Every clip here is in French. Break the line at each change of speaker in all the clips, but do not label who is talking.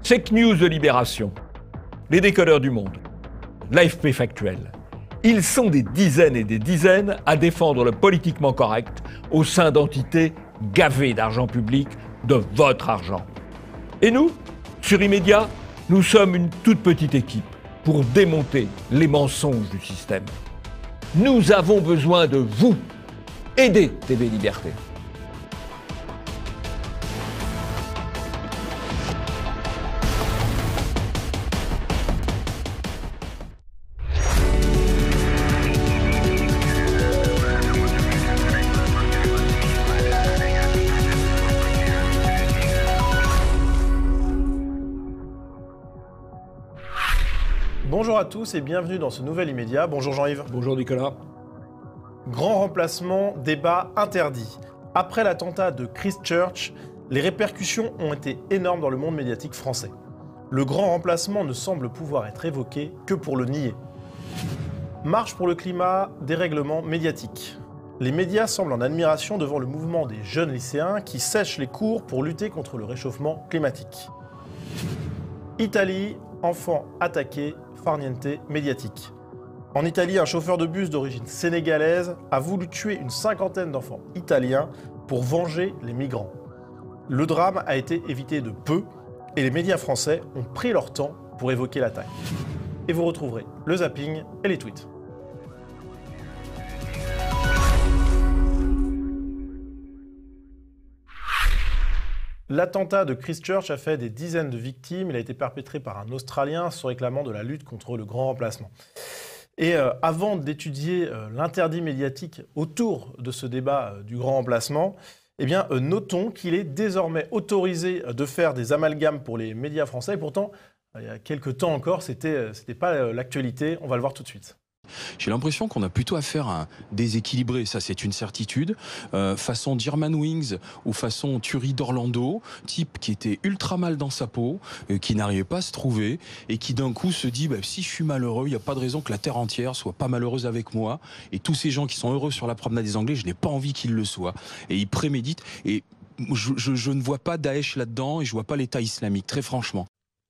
Fake News de Libération, les décodeurs du monde, l'AFP Factuel. Ils sont des dizaines et des dizaines à défendre le politiquement correct au sein d'entités gavées d'argent public, de votre argent. Et nous, sur Immédiat, nous sommes une toute petite équipe pour démonter les mensonges du système. Nous avons besoin de vous. Aidez TV Liberté.
Bonjour à tous et bienvenue dans ce nouvel Immédiat. Bonjour Jean-Yves.
Bonjour Nicolas.
Grand remplacement, débat interdit. Après l'attentat de Christchurch, les répercussions ont été énormes dans le monde médiatique français. Le grand remplacement ne semble pouvoir être évoqué que pour le nier. Marche pour le climat, dérèglement médiatique. Les médias semblent en admiration devant le mouvement des jeunes lycéens qui sèchent les cours pour lutter contre le réchauffement climatique. Italie, enfants attaqués, farniente médiatique. En Italie, un chauffeur de bus d'origine sénégalaise a voulu tuer une cinquantaine d'enfants italiens pour venger les migrants. Le drame a été évité de peu et les médias français ont pris leur temps pour évoquer l'attaque. Et vous retrouverez le zapping et les tweets. L'attentat de Christchurch a fait des dizaines de victimes. Il a été perpétré par un Australien se réclamant de la lutte contre le grand remplacement. Et avant d'étudier l'interdit médiatique autour de ce débat du grand remplacement, eh bien, notons qu'il est désormais autorisé de faire des amalgames pour les médias français. Et pourtant, il y a quelques temps encore, c'était pas l'actualité. On va le voir tout de suite.
J'ai l'impression qu'on a plutôt affaire à un déséquilibré, ça c'est une certitude, façon German Wings ou façon Thury d'Orlando, type qui était ultra mal dans sa peau, qui n'arrivait pas à se trouver et qui d'un coup se dit si je suis malheureux, il n'y a pas de raison que la terre entière soit pas malheureuse avec moi, et tous ces gens qui sont heureux sur la promenade des Anglais, je n'ai pas envie qu'ils le soient, et ils préméditent, et je ne vois pas Daesh là-dedans et je vois pas l'État islamique, très franchement.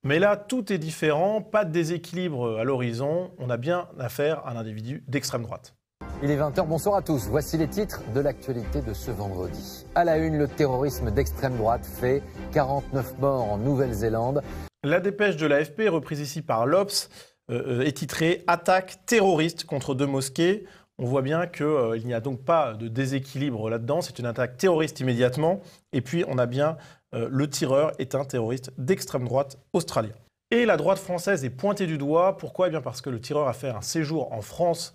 Mais là, tout est différent, pas de déséquilibre à l'horizon, on a bien affaire à un individu d'extrême droite.
Il est 20h, bonsoir à tous. Voici les titres de l'actualité de ce vendredi. À la une, le terrorisme d'extrême droite fait 49 morts en Nouvelle-Zélande.
La dépêche de l'AFP, reprise ici par l'Obs, est titrée « Attaque terroriste contre deux mosquées ». On voit bien qu'il n'y a donc pas de déséquilibre là-dedans, c'est une attaque terroriste immédiatement. Et puis on a bien le tireur est un terroriste d'extrême droite australien. Et la droite française est pointée du doigt. Pourquoi ? Eh bien parce que le tireur a fait un séjour en France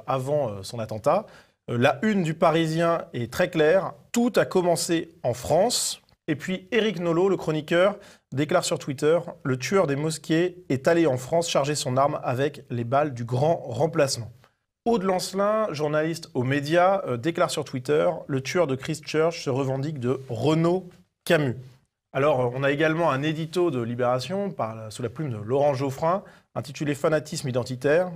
avant son attentat. La une du Parisien est très claire. Tout a commencé en France. Et puis Éric Nolot, le chroniqueur, déclare sur Twitter « Le tueur des mosquées est allé en France charger son arme avec les balles du grand remplacement ». Aude Lancelin, journaliste aux médias, déclare sur Twitter « Le tueur de Christchurch se revendique de Renaud Camus ». Alors, on a également un édito de Libération sous la plume de Laurent Geoffrin, intitulé « Fanatisme identitaire »,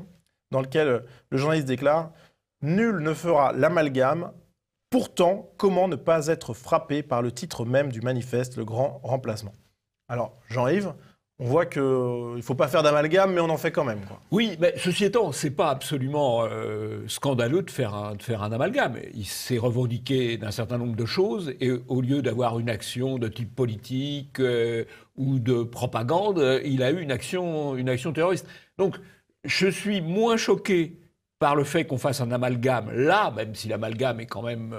dans lequel le journaliste déclare « Nul ne fera l'amalgame. Pourtant, comment ne pas être frappé par le titre même du manifeste, le grand remplacement ?» Alors, Jean-Yves, on voit qu'il ne faut pas faire d'amalgame, mais on en fait quand même, quoi.
Oui, mais ceci étant, c'est pas absolument scandaleux de faire un amalgame. Il s'est revendiqué d'un certain nombre de choses, et au lieu d'avoir une action de type politique ou de propagande, il a eu une action terroriste. Donc, je suis moins choqué par le fait qu'on fasse un amalgame là, même si l'amalgame est quand même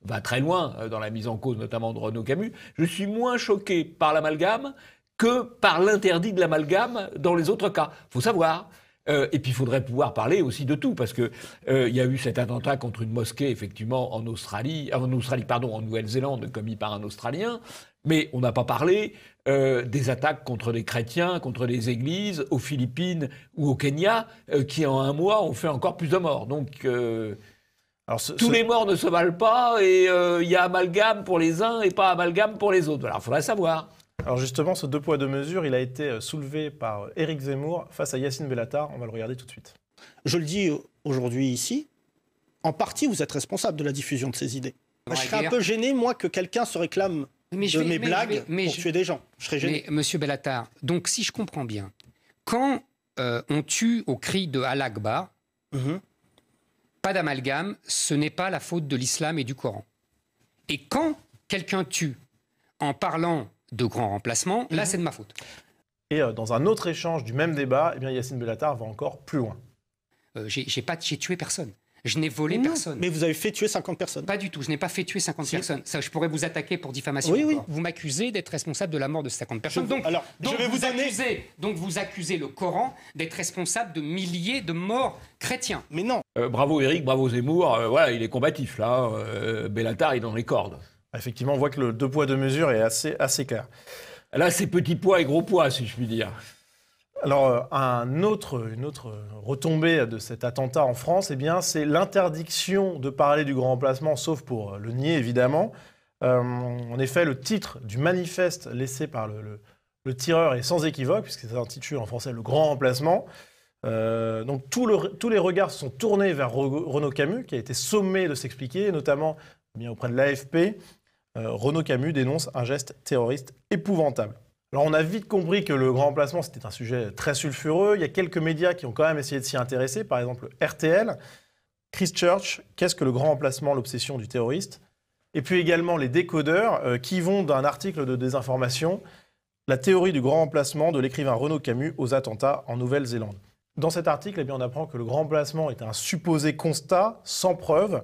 va très loin dans la mise en cause, notamment de Renaud Camus. Je suis moins choqué par l'amalgame que par l'interdit de l'amalgame dans les autres cas. Il faut savoir. Et puis il faudrait pouvoir parler aussi de tout, parce que il y a eu cet attentat contre une mosquée, effectivement, en Nouvelle-Zélande, commis par un Australien, mais on n'a pas parlé des attaques contre des chrétiens, contre des églises, aux Philippines ou au Kenya, qui en un mois ont fait encore plus de morts. Donc tous les morts ne se valent pas, et il y a amalgame pour les uns et pas amalgame pour les autres. Alors il faudrait savoir.
Alors justement, ce deux poids deux mesures, il a été soulevé par Éric Zemmour face à Yacine Bellatar. On va le regarder tout de suite.
Je le dis aujourd'hui ici, en partie, vous êtes responsable de la diffusion de ces idées. Je serais un peu gêné, moi, que quelqu'un se réclame de mes blagues pour tuer des gens. Je serais gêné.
Mais, Monsieur Bellatar, donc si je comprends bien, quand on tue au cri de Allah Akbar, pas d'amalgame, ce n'est pas la faute de l'islam et du Coran. Et quand quelqu'un tue en parlant de grand remplacement, là c'est de ma faute.
Et dans un autre échange du même débat, eh bien, Yacine Bellatar va encore plus loin.
J'ai tué personne. Je n'ai volé personne.
Mais vous avez fait tuer 50 personnes.
Pas du tout, je n'ai pas fait tuer 50 personnes. Ça, je pourrais vous attaquer pour diffamation.
Oui.
Vous m'accusez d'être responsable de la mort de 50 personnes. Donc vous accusez le Coran d'être responsable de milliers de morts chrétiens.
Mais non.
Bravo Éric, bravo Zemmour, voilà, il est combatif là. Bellatar, il est dans les cordes.
Effectivement, on voit que le deux poids, deux mesures est assez clair.
Là, c'est petit poids et gros poids, si je puis dire.
Alors, une autre retombée de cet attentat en France, eh bien, c'est l'interdiction de parler du grand remplacement, sauf pour le nier, évidemment. En effet, le titre du manifeste laissé par le tireur est sans équivoque, puisque c'est intitulé en français « Le grand remplacement ». Donc, tous les regards se sont tournés vers Renaud Camus, qui a été sommé de s'expliquer, notamment bien auprès de l'AFP. Renaud Camus dénonce un geste terroriste épouvantable. Alors on a vite compris que le grand remplacement c'était un sujet très sulfureux. Il y a quelques médias qui ont quand même essayé de s'y intéresser, par exemple RTL, Christchurch, qu'est-ce que le grand remplacement, l'obsession du terroriste? Et puis également les décodeurs qui vont d'un article de désinformation, la théorie du grand remplacement de l'écrivain Renaud Camus aux attentats en Nouvelle-Zélande. Dans cet article, eh bien, on apprend que le grand remplacement est un supposé constat sans preuve,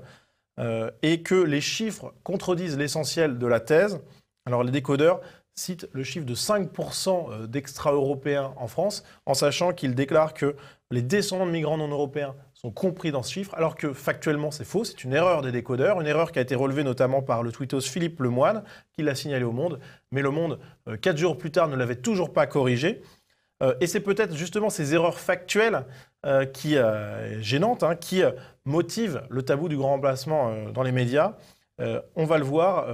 et que les chiffres contredisent l'essentiel de la thèse. Alors les décodeurs citent le chiffre de 5% d'extra-européens en France, en sachant qu'ils déclarent que les descendants de migrants non européens sont compris dans ce chiffre, alors que factuellement c'est faux, c'est une erreur des décodeurs, une erreur qui a été relevée notamment par le tweetos Philippe Lemoine, qui l'a signalé au Monde, mais le Monde, 4 jours plus tard, ne l'avait toujours pas corrigé. Et c'est peut-être justement ces erreurs factuelles gênantes, qui motivent le tabou du grand remplacement dans les médias. On va le voir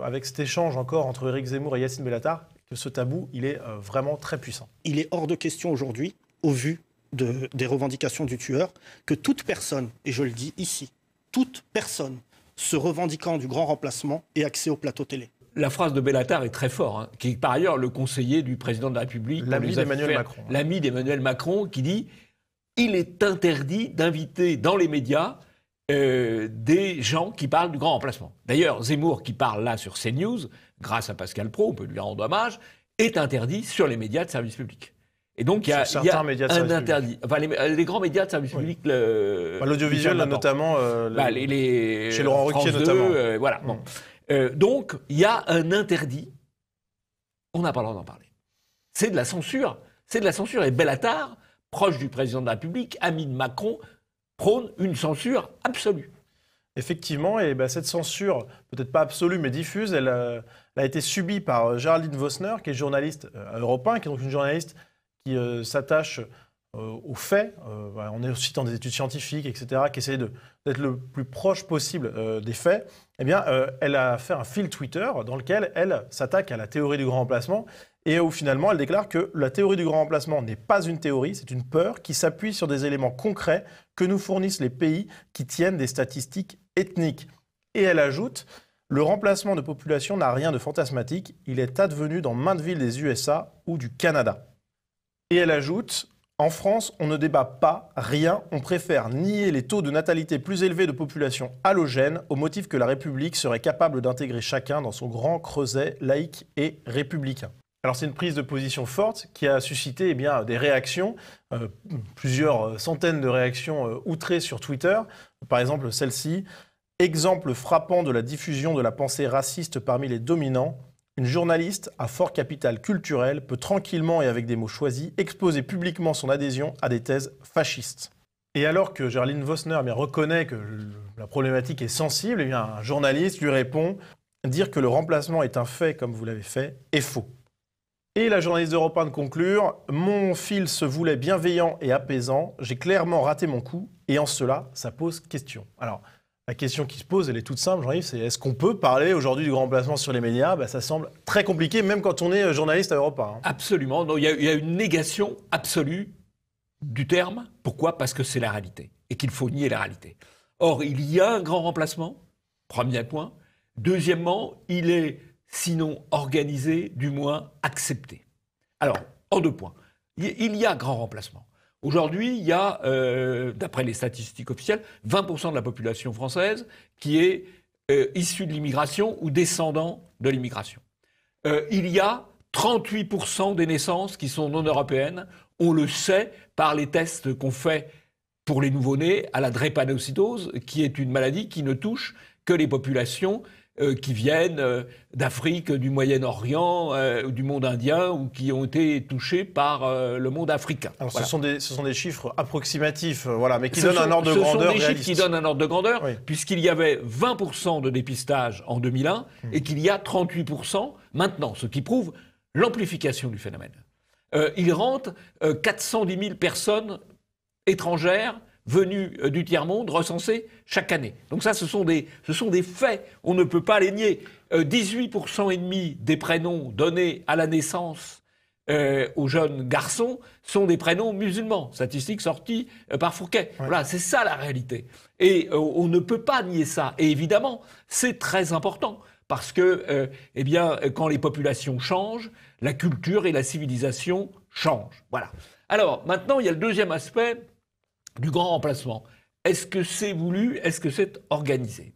avec cet échange encore entre Éric Zemmour et Yacine Bellatar, que ce tabou, il est vraiment très puissant.
Il est hors de question aujourd'hui, au vu des revendications du tueur, que toute personne, et je le dis ici, toute personne se revendiquant du grand remplacement ait accès au plateau télé.
La phrase de Bellatar est très forte, qui est par ailleurs le conseiller du président de la République.
L'ami d'Emmanuel Macron.
L'ami d'Emmanuel Macron qui dit « Il est interdit d'inviter dans les médias des gens qui parlent du grand remplacement ». D'ailleurs, Zemmour, qui parle là sur CNews, grâce à Pascal Praud, on peut lui rendre hommage, est interdit sur les médias de service public. Et donc, il y a un interdit. Enfin, les grands médias de service public...
L'audiovisuel, notamment. Chez Laurent Ruquier, notamment.
Voilà. Bon. Donc, il y a un interdit. On n'a pas le droit d'en parler. C'est de la censure. C'est de la censure. Et Bellatar, proche du président de la République, ami de Macron, prône une censure absolue.
Effectivement, et cette censure, peut-être pas absolue, mais diffuse, elle a été subie par Géraldine Vossner, qui est journaliste à Europe 1, qui est donc une journaliste qui s'attache aux faits, on est aussi dans des études scientifiques, etc., qui essaie d'être le plus proche possible des faits. Eh bien, elle a fait un fil Twitter dans lequel elle s'attaque à la théorie du grand remplacement et où finalement elle déclare que la théorie du grand remplacement n'est pas une théorie, c'est une peur qui s'appuie sur des éléments concrets que nous fournissent les pays qui tiennent des statistiques ethniques. Et elle ajoute « Le remplacement de population n'a rien de fantasmatique, il est advenu dans maintes villes des USA ou du Canada. » Et elle ajoute « En France, on ne débat pas, rien, on préfère nier les taux de natalité plus élevés de population halogène au motif que la République serait capable d'intégrer chacun dans son grand creuset laïque et républicain. » Alors c'est une prise de position forte qui a suscité des réactions, plusieurs centaines de réactions outrées sur Twitter. Par exemple celle-ci, « Exemple frappant de la diffusion de la pensée raciste parmi les dominants. Une journaliste à fort capital culturel peut tranquillement et avec des mots choisis exposer publiquement son adhésion à des thèses fascistes. » Et alors que Géraldine Vossner reconnaît que la problématique est sensible, un journaliste lui répond « Dire que le remplacement est un fait comme vous l'avez fait est faux. » Et la journaliste d'Europe 1 de conclure « Mon fil se voulait bienveillant et apaisant, j'ai clairement raté mon coup et en cela, ça pose question. » Alors, la question qui se pose, elle est toute simple, Jean-Yves, c'est est-ce qu'on peut parler aujourd'hui du grand remplacement sur les médias? Ça semble très compliqué, même quand on est journaliste à Europe 1.
Absolument. Il y a une négation absolue du terme. Pourquoi? Parce que c'est la réalité et qu'il faut nier la réalité. Or, il y a un grand remplacement, premier point. Deuxièmement, il est sinon organisée, du moins acceptée. Alors, en 2 points. Il y a grand remplacement. Aujourd'hui, il y a, d'après les statistiques officielles, 20% de la population française qui est issue de l'immigration ou descendant de l'immigration. Il y a 38% des naissances qui sont non européennes. On le sait par les tests qu'on fait pour les nouveau-nés à la drépanocytose, qui est une maladie qui ne touche que les populations qui viennent d'Afrique, du Moyen-Orient, du monde indien, ou qui ont été touchés par le monde africain.
Alors,
voilà.
ce sont des chiffres approximatifs, voilà, mais qui donnent un ordre de grandeur réaliste.
Ce sont des chiffres qui donnent un ordre de grandeur,
oui.
Puisqu'il y avait 20% de dépistage en 2001 et qu'il y a 38% maintenant, ce qui prouve l'amplification du phénomène. Il rentre 410 000 personnes étrangères venues du tiers-monde recensées chaque année. Donc ça, ce sont des faits. On ne peut pas les nier. 18% et demi des prénoms donnés à la naissance aux jeunes garçons sont des prénoms musulmans. Statistiques sorties par Fouquet. Ouais. Voilà, c'est ça la réalité. Et on ne peut pas nier ça. Et évidemment, c'est très important. Parce que, quand les populations changent, la culture et la civilisation changent. Voilà. Alors, maintenant, il y a le deuxième aspect du grand remplacement. Est-ce que c'est voulu? Est-ce que c'est organisé?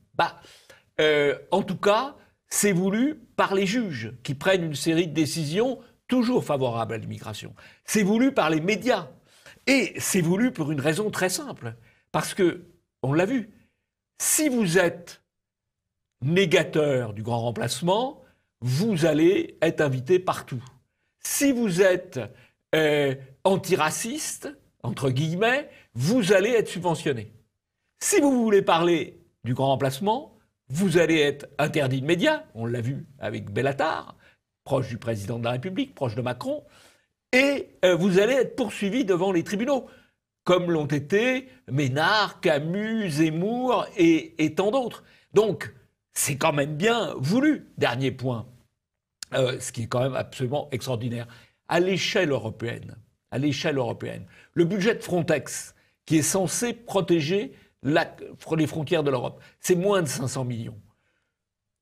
En tout cas, c'est voulu par les juges qui prennent une série de décisions toujours favorables à l'immigration. C'est voulu par les médias. Et c'est voulu pour une raison très simple. Parce que, on l'a vu, si vous êtes négateur du grand remplacement, vous allez être invité partout. Si vous êtes antiraciste, entre guillemets, vous allez être subventionné. Si vous voulez parler du grand remplacement, vous allez être interdit de médias, on l'a vu avec Bellatar, proche du président de la République, proche de Macron, et vous allez être poursuivi devant les tribunaux, comme l'ont été Ménard, Camus, Zemmour et tant d'autres. Donc, c'est quand même bien voulu. Dernier point, ce qui est quand même absolument extraordinaire. À l'échelle européenne, le budget de Frontex, qui est censé protéger les frontières de l'Europe, c'est moins de 500 millions.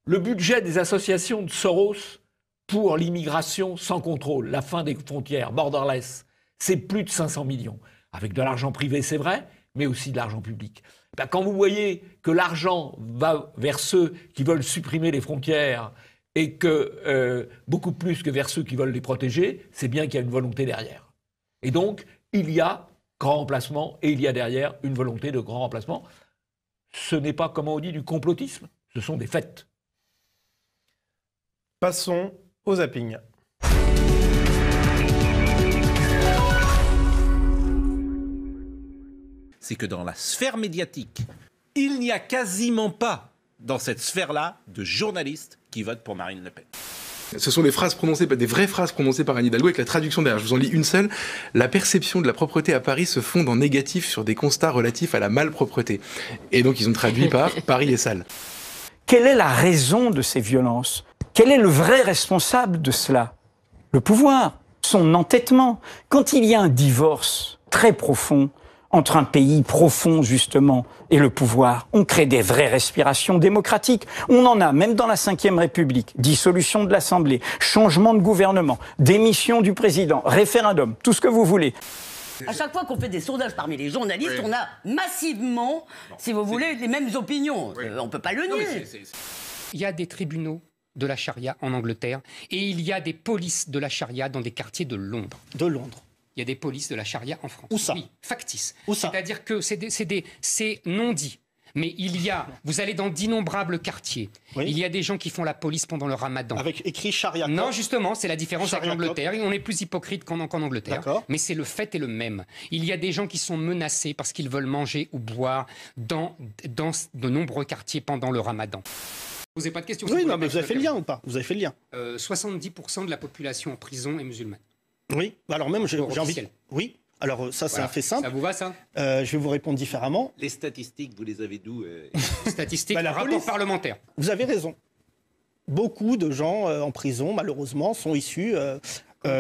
Le budget des associations de Soros pour l'immigration sans contrôle, la fin des frontières, borderless, c'est plus de 500 millions. Avec de l'argent privé, c'est vrai, mais aussi de l'argent public. Quand vous voyez que l'argent va vers ceux qui veulent supprimer les frontières et que beaucoup plus que vers ceux qui veulent les protéger, c'est bien qu'il y a une volonté derrière. Et donc, il y a grand remplacement et il y a derrière une volonté de grand remplacement. Ce n'est pas, comme on dit, du complotisme, ce sont des faits.
Passons au zapping.
C'est que dans la sphère médiatique, il n'y a quasiment pas, dans cette sphère-là, de journalistes qui votent pour Marine Le Pen.
Ce sont des phrases prononcées, des vraies phrases prononcées par Anne Hidalgo avec la traduction derrière. Je vous en lis une seule. La perception de la propreté à Paris se fonde en négatif sur des constats relatifs à la malpropreté. Et donc ils ont traduit par Paris est sale.
Quelle est la raison de ces violences? Quel est le vrai responsable de cela? Le pouvoir, son entêtement. Quand il y a un divorce très profond entre un pays profond, justement, et le pouvoir, on crée des vraies respirations démocratiques. On en a, même dans la Ve République, dissolution de l'Assemblée, changement de gouvernement, démission du président, référendum, tout ce que vous voulez.
À chaque fois qu'on fait des sondages parmi les journalistes, on a massivement, si vous voulez, les mêmes opinions. On ne peut pas le nier.
Il y a des tribunaux de la charia en Angleterre et il y a des polices de la charia dans des quartiers de Londres.
De Londres.
Il y a des polices de la charia en France.
Où ça?
Oui, factice.
Où ça?
C'est-à-dire que c'est non dit. Mais vous allez dans d'innombrables quartiers. Oui. Il y a des gens qui font la police pendant le ramadan.
Avec écrit charia.
Non, justement, c'est la différence avec l'Angleterre. On est plus hypocrite qu'en Angleterre. Mais c'est le fait est le même. Il y a des gens qui sont menacés parce qu'ils veulent manger ou boire dans de nombreux quartiers pendant le ramadan. Vous n'avez pas de questions?
Oui, non, mais vous avez fait le lien ou pas? Vous avez fait le lien.
70% de la population en prison est musulmane.
Oui, alors même j'ai envie... Oui, alors ça c'est un fait simple.
Ça vous va ça?
Je vais vous répondre différemment.
Les statistiques, vous les avez d'où?
Statistiques, rapport parlementaire.
Vous avez raison. Beaucoup de gens en prison, malheureusement, sont issus,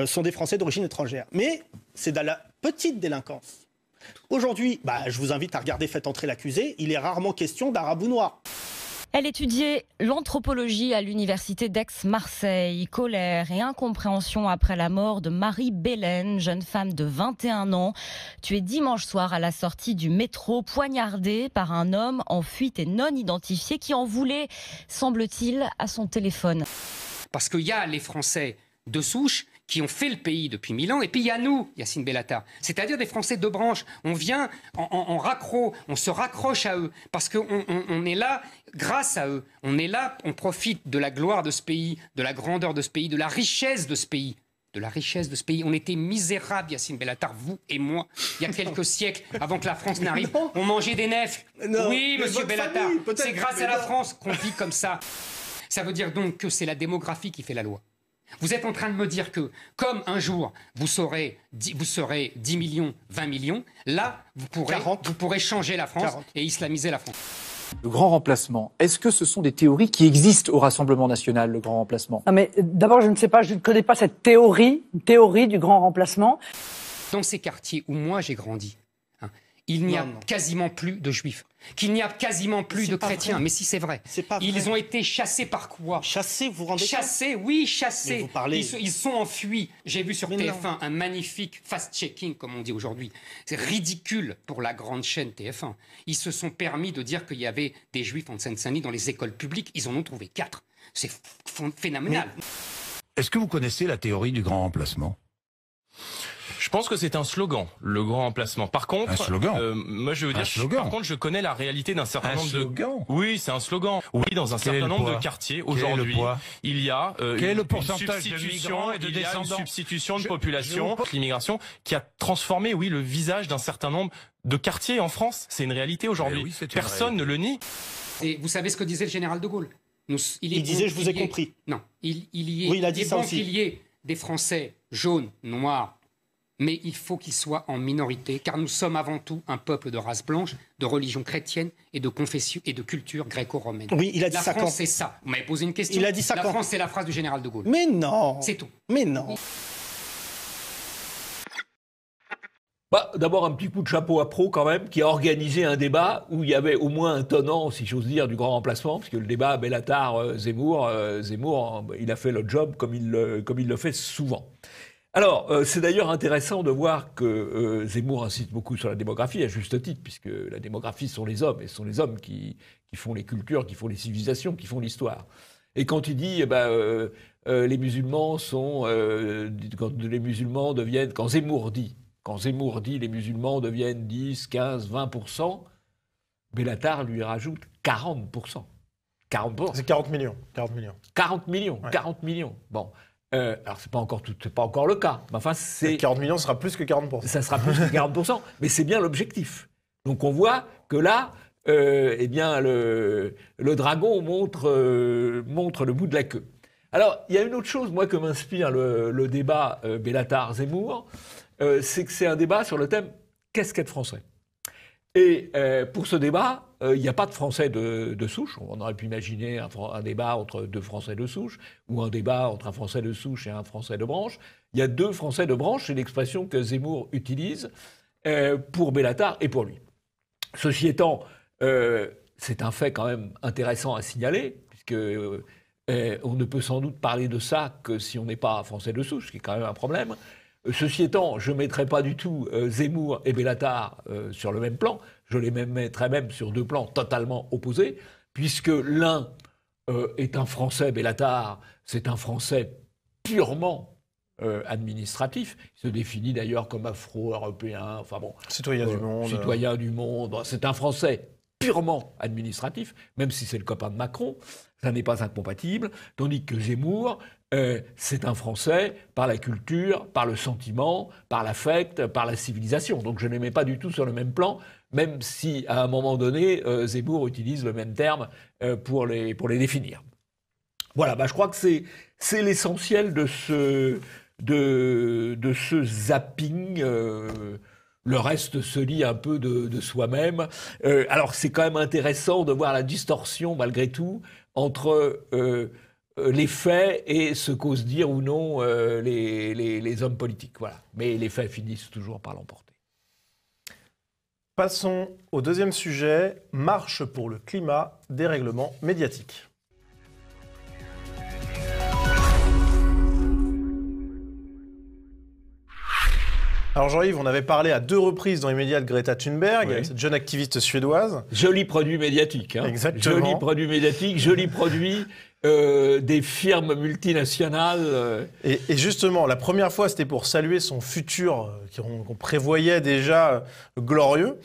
sont des Français d'origine étrangère. Mais c'est de la petite délinquance. Aujourd'hui, je vous invite à regarder Faites entrer l'accusé, il est rarement question d'arabe ou noir.
Elle étudiait l'anthropologie à l'université d'Aix-Marseille. Colère et incompréhension après la mort de Marie Bélène, jeune femme de 21 ans, tuée dimanche soir à la sortie du métro, poignardée par un homme en fuite et non identifié qui en voulait, semble-t-il, à son téléphone.
Parce qu'il y a les Français de souche qui ont fait le pays depuis 1000 ans, et puis il y a nous, Yacine Bellatar, c'est-à-dire des Français de branche. On vient en raccro, on se raccroche à eux, parce qu'on est là grâce à eux. On est là, on profite de la gloire de ce pays, de la grandeur de ce pays, de la richesse de ce pays. De la richesse de ce pays. On était misérables, Yacine Bellatar, vous et moi, il y a quelques siècles, avant que la France n'arrive. On mangeait des nèfles.
Non,
oui, monsieur Bellatar, c'est grâce à la
non.
France qu'on vit comme ça. Ça veut dire donc que c'est la démographie qui fait la loi. Vous êtes en train de me dire que, comme un jour, vous serez 10 millions, 20 millions, là, vous pourrez changer la France
40.
et islamiser la France.
Le grand remplacement, est-ce que ce sont des théories qui existent au Rassemblement national, le grand remplacement?
Non mais d'abord, je ne sais pas, je ne connais pas cette théorie du grand remplacement.
Dans ces quartiers où moi j'ai grandi, il n'y a quasiment plus de juifs, qu'il n'y a quasiment plus de chrétiens.
Vrai.
Mais si c'est vrai.
C'est pas vrai.
Ils ont été chassés par quoi?
Chassés, vous vous rendez compte?
Chassés, oui, chassés.
Mais vous parlez...
Ils sont enfuis. J'ai vu sur TF1 un magnifique fast-checking, comme on dit aujourd'hui. C'est ridicule pour la grande chaîne TF1. Ils se sont permis de dire qu'il y avait des juifs en Seine-Saint-Denis dans les écoles publiques. Ils en ont trouvé 4. C'est phénoménal.
Est-ce que vous connaissez la théorie du grand remplacement?
Je pense que c'est un slogan, le grand remplacement. Par contre,
un slogan.
Moi je veux dire, par contre, je connais la réalité d'un certain nombre de. Oui, c'est un slogan. Oui, dans un certain nombre de quartiers aujourd'hui, il y a
le pourcentage de migrants et de
il y a une
descendants
substitution de population, l'immigration, qui a transformé, oui, le visage d'un certain nombre de quartiers en France. C'est une réalité aujourd'hui.
Oui,
personne ne le nie.
Et vous savez ce que disait le général de Gaulle?
Il disait, je vous ai compris.
Non, il
a dit ça aussi.
Qu'il y ait des Français jaunes, noirs, mais il faut qu'ils soient en minorité, car nous sommes avant tout un peuple de race blanche, de religion chrétienne et de confession et de culture gréco-romaine.
Oui, il a dit ça quand?
La France, c'est ça. Vous m'avez posé une question.
Il a dit ça
quand?
quand?
La France, c'est la phrase du général de Gaulle.
Mais non.
C'est tout.
Mais non.
Bah, d'abord, un petit coup de chapeau à Pro, quand même, qui a organisé un débat où il y avait au moins un tenant, si j'ose dire, du grand remplacement, parce que le débat Bellatar-Zemmour, il a fait le job comme il le fait souvent. Alors, c'est d'ailleurs intéressant de voir que Zemmour insiste beaucoup sur la démographie, à juste titre, puisque la démographie, ce sont les hommes, et ce sont les hommes qui font les cultures, qui font les civilisations, qui font l'histoire. Et quand il dit, les musulmans sont... Quand Zemmour dit les musulmans deviennent 10, 15, 20%, Bellatar lui rajoute 40%. 40%.
C'est 40 millions. 40 millions.
40 millions, ouais. 40 millions. Bon. Alors, c'est pas encore le cas. Mais enfin,
40 millions sera plus que 40%.
Ça sera plus que 40%, mais c'est bien l'objectif. Donc, on voit que là, le dragon montre le bout de la queue. Alors, il y a une autre chose, moi, que m'inspire le débat Bellatar-Zemmour, c'est que c'est un débat sur le thème « Qu'est-ce qu'être français ?» Et pour ce débat, il n'y a pas de Français de souche. On aurait pu imaginer un débat entre deux Français de souche ou un débat entre un Français de souche et un Français de branche. Il y a deux Français de branche, c'est l'expression que Zemmour utilise pour Bellatar et pour lui. Ceci étant, c'est un fait quand même intéressant à signaler, puisque on ne peut sans doute parler de ça que si on n'est pas Français de souche, ce qui est quand même un problème. Ceci étant, je ne mettrai pas du tout Zemmour et Bellatar sur le même plan. Je les mettrai même sur deux plans totalement opposés, puisque l'un est un Français, Bellatar, c'est un Français purement administratif. Il se définit d'ailleurs comme afro-européen, enfin bon...
Citoyen du monde.
Citoyen du monde. C'est un Français purement administratif, même si c'est le copain de Macron, ça n'est pas incompatible, tandis que Zemmour... c'est un Français par la culture, par le sentiment, par l'affect, par la civilisation. Donc je ne les mets pas du tout sur le même plan, même si à un moment donné, Zemmour utilise le même terme pour les définir. Voilà, je crois que c'est l'essentiel de ce zapping. Le reste se lit un peu de soi-même. Alors c'est quand même intéressant de voir la distorsion, malgré tout, entre... les faits et ce qu'osent dire ou non les hommes politiques. Voilà. Mais les faits finissent toujours par l'emporter.
Passons au deuxième sujet, marche pour le climat, dérèglement médiatique. Alors Jean-Yves, on avait parlé à 2 reprises dans les médias de Greta Thunberg,
Oui.
cette jeune activiste suédoise.
Joli produit médiatique. Hein.
Exactement.
Joli produit médiatique, joli produit des firmes multinationales.
Et justement, la première fois, c'était pour saluer son futur, qu'on prévoyait déjà glorieux,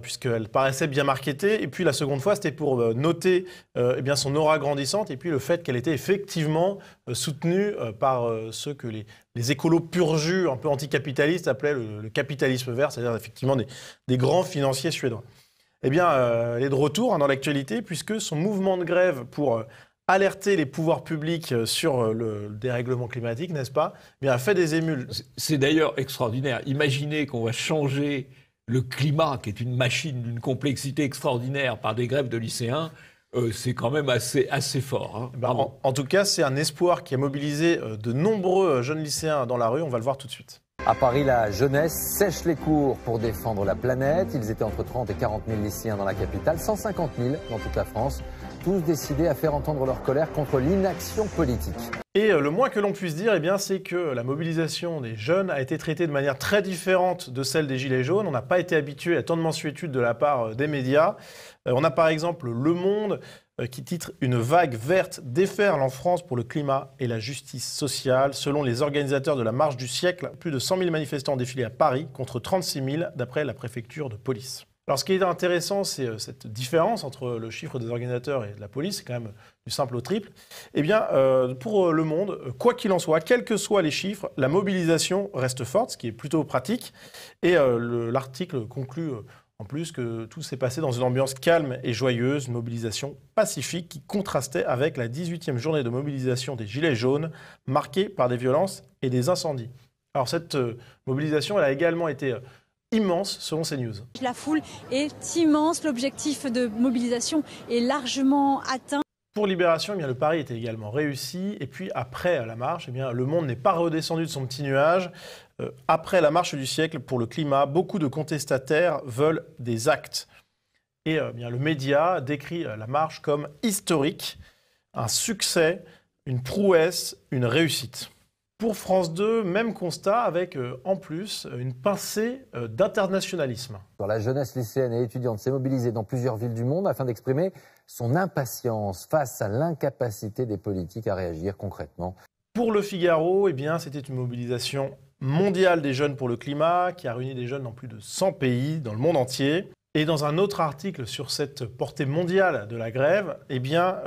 puisqu'elle paraissait bien marketée. Et puis la seconde fois, c'était pour noter eh bien, son aura grandissante et puis le fait qu'elle était effectivement soutenue par ceux que les écolos pur jus, un peu anticapitalistes, appelaient le capitalisme vert, c'est-à-dire effectivement des grands financiers suédois. Eh bien, elle est de retour dans l'actualité, puisque son mouvement de grève pour alerter les pouvoirs publics sur le dérèglement climatique, n'est-ce pas, eh bien, a fait des émules.
C'est d'ailleurs extraordinaire. Imaginez qu'on va changer le climat, qui est une machine d'une complexité extraordinaire, par des grèves de lycéens. C'est quand même assez fort. Hein.
Ben, en tout cas, c'est un espoir qui a mobilisé de nombreux jeunes lycéens dans la rue. On va le voir tout de suite.
À Paris, la jeunesse sèche les cours pour défendre la planète. Ils étaient entre 30 et 40 000 lycéens dans la capitale, 150 000 dans toute la France, tous décidés à faire entendre leur colère contre l'inaction politique.
Et le moins que l'on puisse dire, eh bien, c'est que la mobilisation des jeunes a été traitée de manière très différente de celle des Gilets jaunes. On n'a pas été habitué à tant de mansuétude de la part des médias. On a par exemple Le Monde qui titre « Une vague verte déferle en France pour le climat et la justice sociale ». Selon les organisateurs de la Marche du siècle, plus de 100 000 manifestants ont défilé à Paris contre 36 000 d'après la préfecture de police. Alors ce qui est intéressant, c'est cette différence entre le chiffre des organisateurs et de la police, c'est quand même du simple au triple. Eh bien, pour Le Monde, quoi qu'il en soit, quels que soient les chiffres, la mobilisation reste forte, ce qui est plutôt pratique. Et l'article conclut en plus que tout s'est passé dans une ambiance calme et joyeuse, une mobilisation pacifique qui contrastait avec la 18e journée de mobilisation des Gilets jaunes, marquée par des violences et des incendies. Alors cette mobilisation, elle a également été immense selon CNews.
La foule est immense, l'objectif de mobilisation est largement atteint.
Pour Libération, eh bien, le pari était également réussi. Et puis après la marche, eh bien, Le Monde n'est pas redescendu de son petit nuage. Après la marche du siècle pour le climat, beaucoup de contestataires veulent des actes. Et bien, le média décrit la marche comme historique, un succès, une prouesse, une réussite. Pour France 2, même constat avec en plus une pincée d'internationalisme.
La jeunesse lycéenne et étudiante s'est mobilisée dans plusieurs villes du monde afin d'exprimer son impatience face à l'incapacité des politiques à réagir concrètement.
Pour Le Figaro, eh bien, c'était une mobilisation mondiale des jeunes pour le climat qui a réuni des jeunes dans plus de 100 pays dans le monde entier. Et dans un autre article sur cette portée mondiale de la grève, eh bien,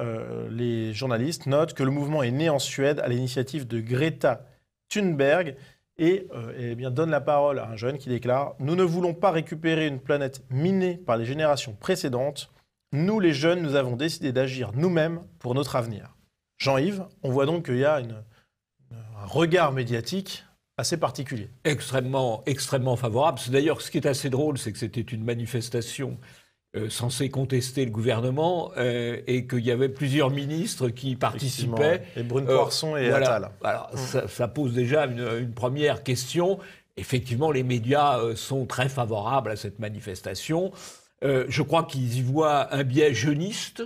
les journalistes notent que le mouvement est né en Suède à l'initiative de Greta Thunberg et eh bien, donne la parole à un jeune qui déclare « Nous ne voulons pas récupérer une planète minée par les générations précédentes. Nous, les jeunes, nous avons décidé d'agir nous-mêmes pour notre avenir. » Jean-Yves, on voit donc qu'il y a un regard médiatique assez particulier.
Extrêmement favorable. D'ailleurs, ce qui est assez drôle, c'est que c'était une manifestation censée contester le gouvernement et qu'il y avait plusieurs ministres qui participaient.
Et Brune Poirson et Attal.
Alors, ça pose déjà une première question. Effectivement, les médias sont très favorables à cette manifestation. Je crois qu'ils y voient un biais jeuniste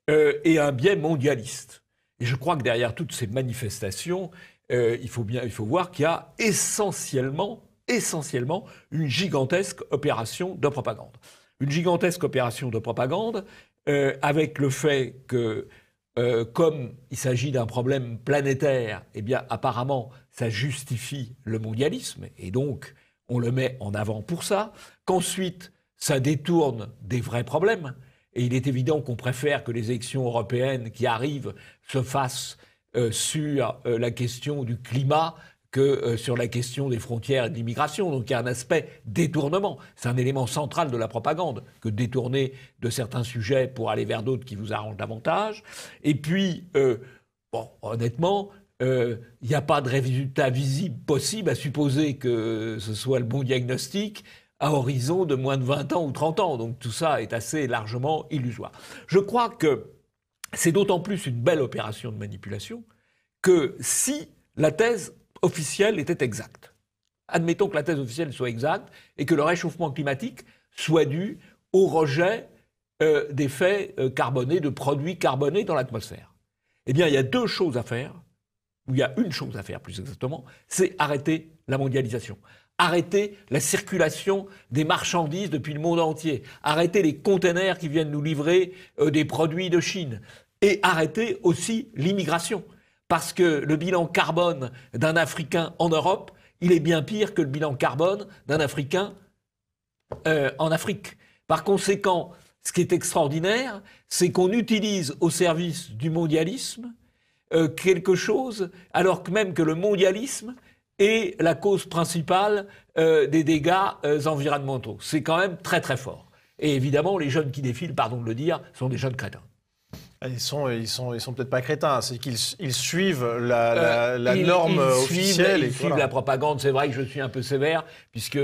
et un biais mondialiste. Et je crois que derrière toutes ces manifestations, il faut voir qu'il y a essentiellement une gigantesque opération de propagande. Une gigantesque opération de propagande avec le fait que, comme il s'agit d'un problème planétaire, eh bien, apparemment, ça justifie le mondialisme, et donc on le met en avant pour ça, qu'ensuite, ça détourne des vrais problèmes. Et il est évident qu'on préfère que les élections européennes qui arrivent se fassent sur la question du climat que sur la question des frontières et de l'immigration. Donc il y a un aspect détournement. C'est un élément central de la propagande, que détourner de certains sujets pour aller vers d'autres qui vous arrangent davantage. Et puis, honnêtement, il n'y a pas de résultat visible possible à supposer que ce soit le bon diagnostic à horizon de moins de 20 ans ou 30 ans. Donc tout ça est assez largement illusoire. Je crois que c'est d'autant plus une belle opération de manipulation que si la thèse officielle était exacte. Admettons que la thèse officielle soit exacte et que le réchauffement climatique soit due au rejet d'effets carbonés, de produits carbonés dans l'atmosphère. Eh bien, il y a deux choses à faire, ou il y a une chose à faire plus exactement, c'est arrêter la mondialisation. Arrêter la circulation des marchandises depuis le monde entier. Arrêter les containers qui viennent nous livrer des produits de Chine. Et arrêter aussi l'immigration. Parce que le bilan carbone d'un Africain en Europe, il est bien pire que le bilan carbone d'un Africain en Afrique. Par conséquent, ce qui est extraordinaire, c'est qu'on utilise au service du mondialisme quelque chose, alors que même que le mondialisme est la cause principale des dégâts environnementaux. C'est quand même très très fort. Et évidemment, les jeunes qui défilent, pardon de le dire, sont des jeunes crétins.
Ils sont peut-être pas crétins, c'est qu'ils suivent la norme officielle.
Ils suivent la propagande. C'est vrai que je suis un peu sévère, puisque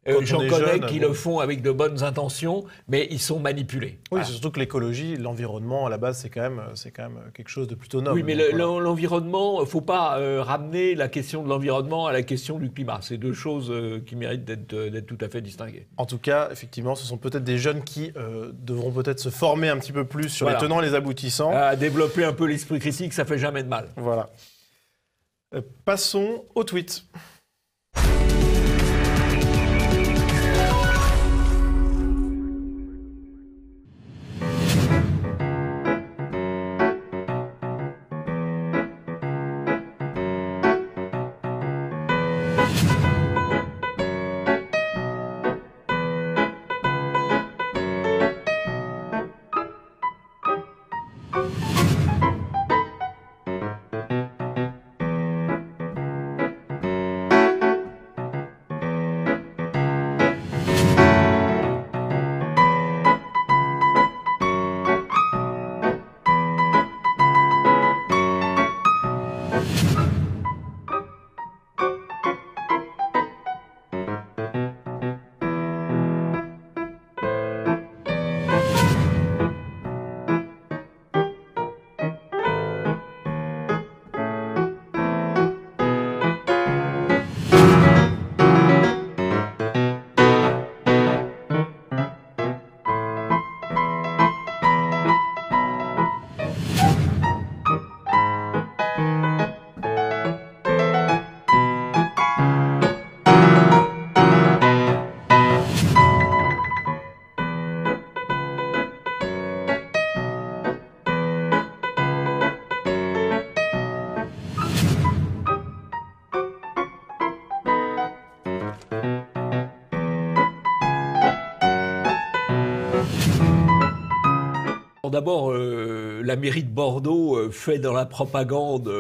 j'en connais qui le font avec de bonnes intentions, mais ils sont manipulés.
Oui, voilà. C'est surtout que l'écologie, l'environnement, à la base, c'est quand même quelque chose de plutôt noble.
Oui, mais l'environnement, il ne faut pas ramener la question de l'environnement à la question du climat. C'est deux choses qui méritent d'être tout à fait distinguées.
En tout cas, effectivement, ce sont peut-être des jeunes qui devront peut-être se former un petit peu plus sur les tenants et les aboutissants.
Développer un peu l'esprit critique, ça fait jamais de mal.
Voilà. Passons au tweet.
D'abord, la mairie de Bordeaux fait dans la propagande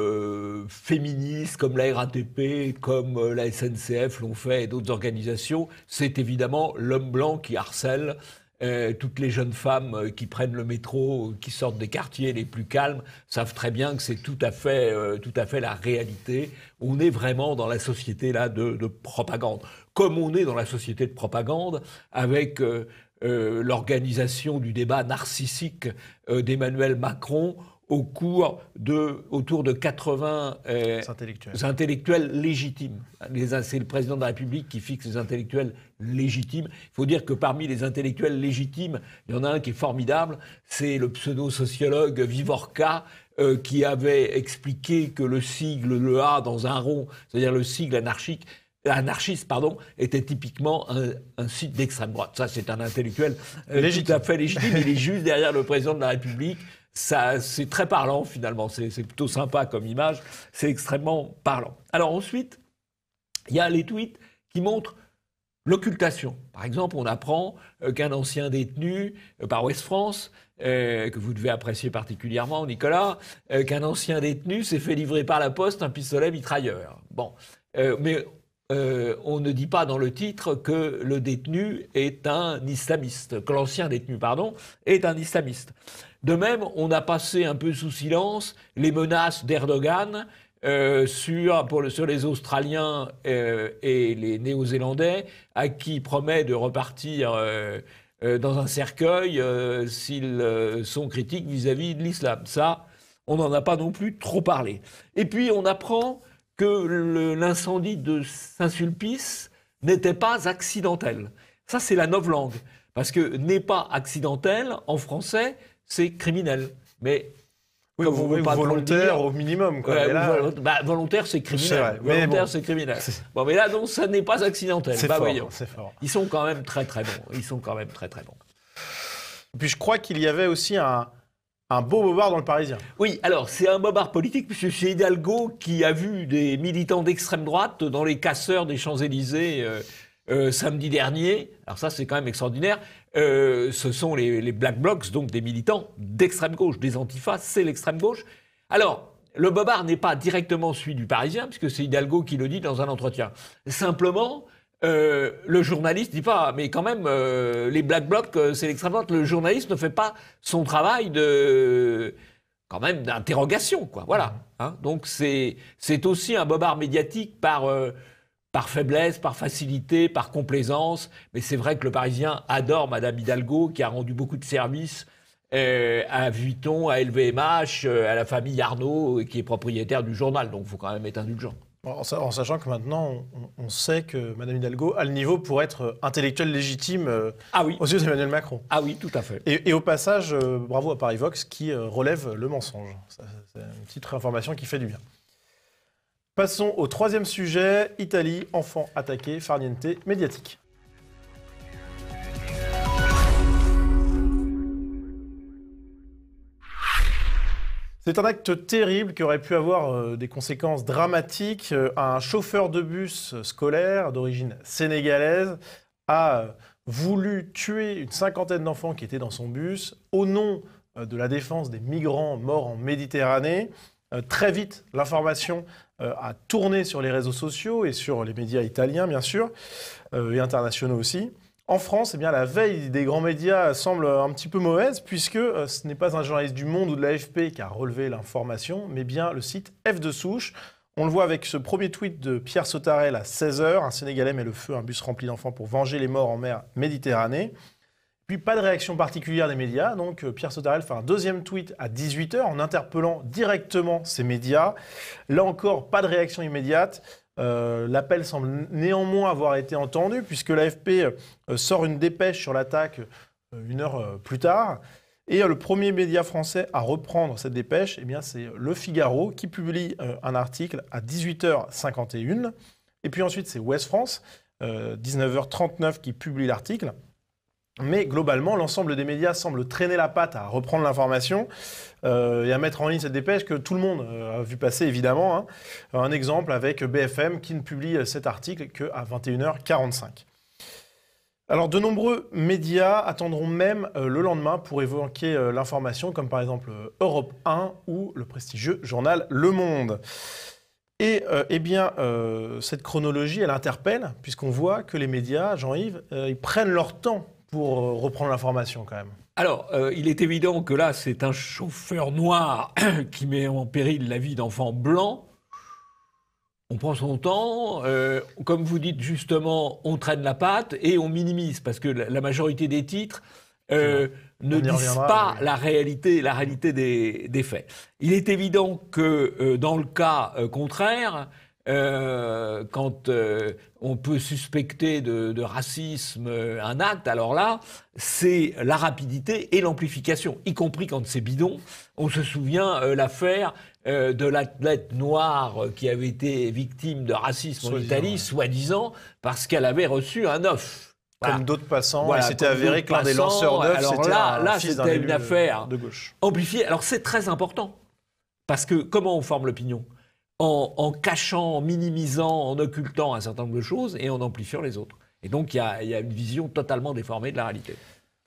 féministe, comme la RATP, comme la SNCF l'ont fait et d'autres organisations. C'est évidemment l'homme blanc qui harcèle toutes les jeunes femmes qui prennent le métro, qui sortent des quartiers les plus calmes, savent très bien que c'est tout à fait la réalité. On est vraiment dans la société là de propagande. Comme on est dans la société de propagande avec l'organisation du débat narcissique d'Emmanuel Macron autour de 80 intellectuels légitimes. C'est le président de la République qui fixe les intellectuels légitimes. Il faut dire que parmi les intellectuels légitimes, il y en a un qui est formidable, c'est le pseudo-sociologue Vivorca, qui avait expliqué que le sigle, le A dans un rond, c'est-à-dire le sigle anarchiste, était typiquement un site d'extrême droite. Ça, c'est un intellectuel tout à fait légitime. Il est juste derrière le président de la République. Ça, c'est très parlant, finalement. C'est plutôt sympa comme image. C'est extrêmement parlant. Alors ensuite, il y a les tweets qui montrent l'occultation. Par exemple, on apprend qu'un ancien détenu par Ouest France, que vous devez apprécier particulièrement, Nicolas, qu'un ancien détenu s'est fait livrer par la poste un pistolet mitrailleur. Bon, mais on ne dit pas dans le titre que le détenu est un islamiste, que l'ancien détenu, est un islamiste. De même, on a passé un peu sous silence les menaces d'Erdogan sur les Australiens et les Néo-Zélandais, à qui il promet de repartir dans un cercueil s'ils sont critiques vis-à-vis de l'islam. Ça, on n'en a pas non plus trop parlé. Et puis, on apprend que l'incendie de Saint-Sulpice n'était pas accidentel. Ça, c'est la novlangue. Parce que n'est pas accidentel, en français, c'est criminel. Mais
oui,
comme on veut pas
volontaire au minimum. Quoi.
Là, volontaire, c'est criminel. Volontaire, c'est criminel. Bon, mais là, donc, ça n'est pas accidentel.
C'est fort, c'est fort.
Ils sont quand même très, très bons. Ils sont quand même très, très bons.
Et puis, je crois qu'il y avait aussi un beau bobard dans le Parisien.
Oui, alors, c'est un bobard politique, puisque c'est Hidalgo qui a vu des militants d'extrême droite dans les casseurs des Champs-Élysées samedi dernier. Alors ça, c'est quand même extraordinaire. Ce sont les Black Blocs, donc des militants d'extrême gauche, des antifas, c'est l'extrême gauche. Alors, le bobard n'est pas directement celui du Parisien, puisque c'est Hidalgo qui le dit dans un entretien. Simplement, le journaliste dit pas, mais quand même, les Black Blocs, c'est l'extrême droite. Le journaliste ne fait pas son travail quand même d'interrogation, quoi. Voilà. Hein. Donc c'est aussi un bobard médiatique par faiblesse, par facilité, par complaisance. Mais c'est vrai que le Parisien adore Madame Hidalgo, qui a rendu beaucoup de services à Vuitton, à LVMH, à la famille Arnaud, qui est propriétaire du journal. Donc il faut quand même être indulgent.
En sachant que maintenant, on sait que Madame Hidalgo a le niveau pour être intellectuelle légitime aux yeux d'Emmanuel Macron.
Ah oui, tout à fait.
Et au passage, bravo à Paris Vox qui relève le mensonge. C'est une petite information qui fait du bien. Passons au troisième sujet, Italie, enfant attaqué, farniente médiatique. C'est un acte terrible qui aurait pu avoir des conséquences dramatiques. Un chauffeur de bus scolaire d'origine sénégalaise a voulu tuer une cinquantaine d'enfants qui étaient dans son bus au nom de la défense des migrants morts en Méditerranée. Très vite, l'information a tourné sur les réseaux sociaux et sur les médias italiens, bien sûr, et internationaux aussi. En France, eh bien, la veille des grands médias semble un petit peu mauvaise, puisque ce n'est pas un journaliste du Monde ou de l'AFP qui a relevé l'information, mais bien le site F de Souche. On le voit avec ce premier tweet de Pierre Sautarel à 16h. Un Sénégalais met le feu à un bus rempli d'enfants pour venger les morts en mer Méditerranée. Puis pas de réaction particulière des médias, donc Pierre Sautarel fait un deuxième tweet à 18h en interpellant directement ces médias. Là encore, pas de réaction immédiate. L'appel semble néanmoins avoir été entendu, puisque l'AFP sort une dépêche sur l'attaque une heure plus tard. Et le premier média français à reprendre cette dépêche, eh bien, c'est Le Figaro qui publie un article à 18h51. Et puis ensuite, c'est Ouest France, 19h39, qui publie l'article. Mais globalement, l'ensemble des médias semble traîner la patte à reprendre l'information et à mettre en ligne cette dépêche que tout le monde a vu passer, évidemment. Hein. Un exemple avec BFM qui ne publie cet article qu'à 21h45. Alors, de nombreux médias attendront même le lendemain pour évoquer l'information, comme par exemple Europe 1 ou le prestigieux journal Le Monde. Et eh bien, cette chronologie, elle interpelle, puisqu'on voit que les médias, Jean-Yves, ils prennent leur temps pour reprendre l'information quand même.
Alors, il est évident que là, c'est un chauffeur noir qui met en péril la vie d'enfants blancs. On prend son temps, comme vous dites justement, on traîne la patte et on minimise, parce que la majorité des titres ne disent pas la réalité des faits. Il est évident que dans le cas contraire, quand on peut suspecter de racisme un acte, alors là, c'est la rapidité et l'amplification, y compris quand c'est bidon. On se souvient l'affaire de l'athlète noire qui avait été victime de racisme en Italie, soi-disant, parce qu'elle avait reçu un œuf.
Voilà. Comme d'autres passants, voilà, il s'était avéré que l'un des lanceurs d'œufs,
c'était une affaire
de gauche.
Amplifiée. Alors c'est très important, parce que comment on forme l'opinion ? En cachant, en minimisant, en occultant un certain nombre de choses et en amplifiant les autres. Et donc, il y a une vision totalement déformée de la réalité.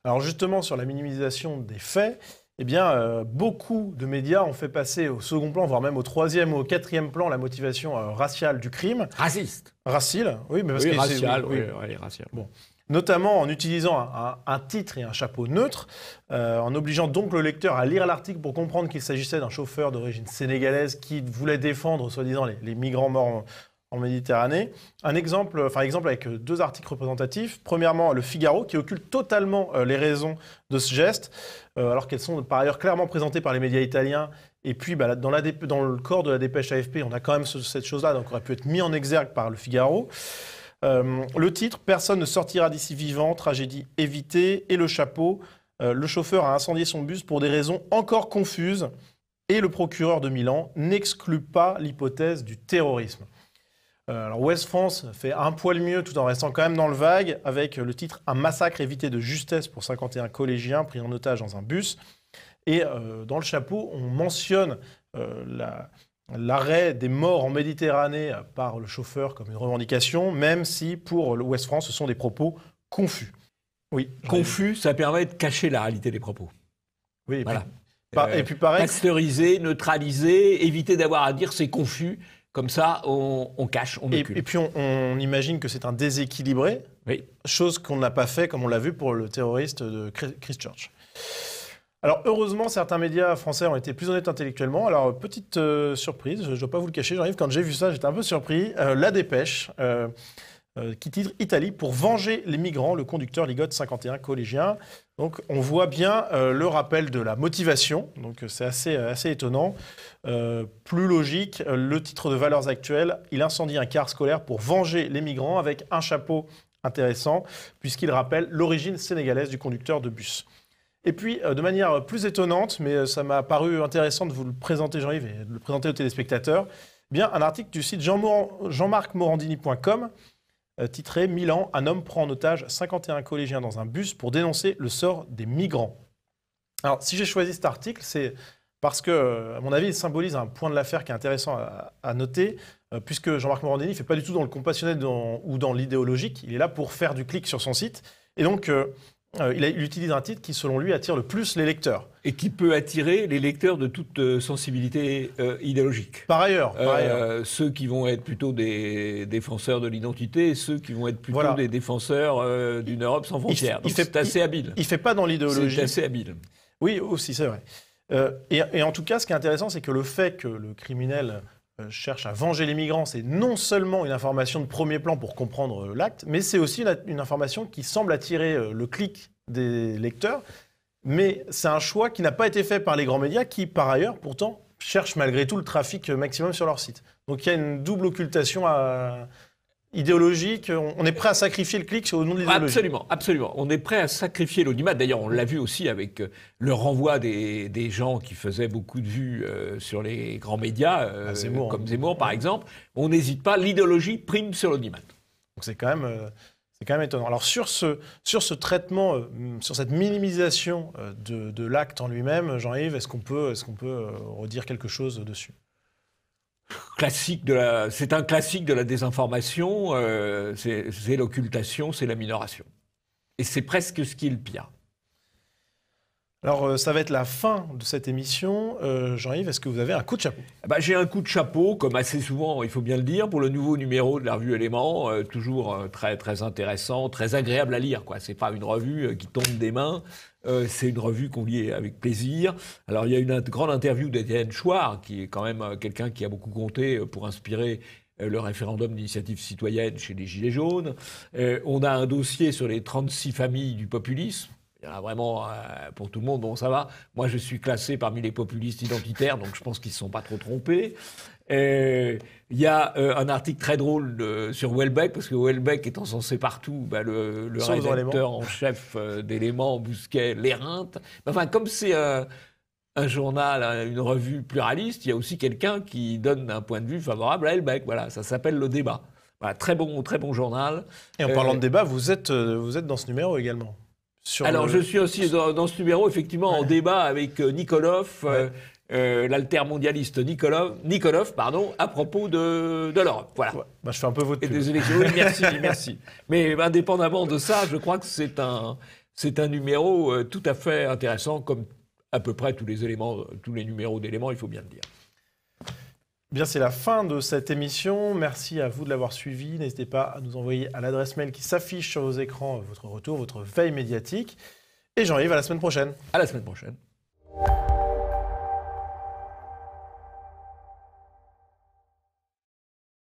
Alors justement, sur la minimisation des faits, eh bien, beaucoup de médias ont fait passer au second plan, voire même au troisième ou au quatrième plan, la motivation raciale du crime.
Raciste.
Racile, oui, mais parce
oui,
que
racial,
oui,
racial.
Bon. Notamment en utilisant un titre et un chapeau neutre, en obligeant donc le lecteur à lire l'article pour comprendre qu'il s'agissait d'un chauffeur d'origine sénégalaise qui voulait défendre, soi-disant, les migrants morts en Méditerranée. Exemple avec deux articles représentatifs. Premièrement, Le Figaro, qui occulte totalement les raisons de ce geste, alors qu'elles sont par ailleurs clairement présentées par les médias italiens. Et puis, dans le corps de la dépêche AFP, on a quand même cette chose-là, donc aurait pu être mis en exergue par Le Figaro. Le titre, personne ne sortira d'ici vivant, tragédie évitée. Et le chapeau, le chauffeur a incendié son bus pour des raisons encore confuses. Et le procureur de Milan n'exclut pas l'hypothèse du terrorisme. Alors Ouest France fait un poil mieux tout en restant quand même dans le vague avec le titre « Un massacre évité de justesse pour 51 collégiens pris en otage dans un bus ». Et dans le chapeau, on mentionne l'arrêt des morts en Méditerranée par le chauffeur comme une revendication, même si pour l'Ouest France, ce sont des propos confus. Oui.
Confus, ça permet de cacher la réalité des propos.
Oui,
voilà.
Et puis pareil.
Pasteuriser, neutraliser, éviter d'avoir à dire c'est confus. Comme ça, on cache, on occulte.
Et puis on imagine que c'est un déséquilibré, chose qu'on n'a pas fait, comme on l'a vu pour le terroriste de Christchurch. Alors heureusement, certains médias français ont été plus honnêtes intellectuellement. Alors petite surprise, je ne dois pas vous le cacher, j'arrive, quand j'ai vu ça, j'étais un peu surpris. La Dépêche, qui titre « Italie, pour venger les migrants, le conducteur ligote 51 collégiens ». Donc on voit bien le rappel de la motivation, donc c'est assez étonnant. Plus logique, le titre de Valeurs Actuelles, il incendie un car scolaire pour venger les migrants, avec un chapeau intéressant, puisqu'il rappelle l'origine sénégalaise du conducteur de bus. Et puis, de manière plus étonnante, mais ça m'a paru intéressant de vous le présenter, Jean-Yves, et de le présenter aux téléspectateurs, bien un article du site jean-marc-morandini.com, titré « Milan, un homme prend en otage 51 collégiens dans un bus pour dénoncer le sort des migrants ». Alors, si j'ai choisi cet article, c'est parce que, à mon avis, il symbolise un point de l'affaire qui est intéressant à noter, puisque Jean-Marc Morandini ne fait pas du tout dans le compassionnel ou dans l'idéologique, il est là pour faire du clic sur son site. Et donc, il utilise un titre qui, selon lui, attire le plus les lecteurs.
Et qui peut attirer les lecteurs de toute sensibilité idéologique.
Par ailleurs.
Ceux qui vont être plutôt des défenseurs de l'identité et ceux qui vont être plutôt des défenseurs d'une Europe sans frontières. C'est assez habile.
Il ne fait pas dans l'idéologie.
C'est assez habile.
Oui, aussi, c'est vrai. Et en tout cas, ce qui est intéressant, c'est que le fait que le criminel cherche à venger les migrants, c'est non seulement une information de premier plan pour comprendre l'acte, mais c'est aussi une information qui semble attirer le clic des lecteurs. Mais c'est un choix qui n'a pas été fait par les grands médias qui, par ailleurs, pourtant, cherchent malgré tout le trafic maximum sur leur site. Donc il y a une double occultation idéologique. On est prêt à sacrifier le clic au nom de l'idéologie.
Absolument, absolument. On est prêt à sacrifier l'audimat. D'ailleurs, on l'a vu aussi avec le renvoi des gens qui faisaient beaucoup de vues sur les grands médias, comme Zemmour, par exemple. On n'hésite pas. L'idéologie prime sur l'audimat.
Donc c'est quand même étonnant. Alors sur ce traitement, sur cette minimisation de l'acte en lui-même, Jean-Yves, est-ce qu'on peut redire quelque chose dessus ?
C'est un classique de la désinformation, c'est l'occultation, c'est la minoration. Et c'est presque ce qui est le pire.
Alors, ça va être la fin de cette émission. Jean-Yves, est-ce que vous avez un coup de chapeau ?
J'ai un coup de chapeau, comme assez souvent, il faut bien le dire, pour le nouveau numéro de la revue Éléments, toujours très, très intéressant, très agréable à lire. Ce n'est pas une revue qui tombe des mains, c'est une revue qu'on lit avec plaisir. Alors, il y a une grande interview d'Étienne Chouard, qui est quand même quelqu'un qui a beaucoup compté pour inspirer le référendum d'initiative citoyenne chez les Gilets jaunes. On a un dossier sur les 36 familles du populisme. Il y en a vraiment pour tout le monde, bon ça va. Moi je suis classé parmi les populistes identitaires, donc je pense qu'ils ne se sont pas trop trompés. Il y a un article très drôle sur Houellebecq, parce que Houellebecq étant censé partout, le rédacteur en chef d'Éléments, Bousquet, l'éreinte. Enfin, comme c'est un journal, une revue pluraliste, il y a aussi quelqu'un qui donne un point de vue favorable à Houellebecq. Voilà, ça s'appelle Le Débat. Voilà, très bon journal.
Et en parlant de débat, vous êtes dans ce numéro également.
Je suis aussi dans ce numéro, effectivement, en débat avec Nikolov, l'altermondialiste Nikolov, à propos de l'Europe. Voilà.
Je fais un peu votre pub.
Et des élections. Oui, merci. Mais indépendamment de ça, je crois que c'est un numéro tout à fait intéressant, comme à peu près tous les numéros d'Éléments, il faut bien le dire.
Bien, c'est la fin de cette émission. Merci à vous de l'avoir suivi. N'hésitez pas à nous envoyer à l'adresse mail qui s'affiche sur vos écrans votre retour, votre veille médiatique. Et Jean-Yves, à la semaine prochaine.
À la semaine prochaine.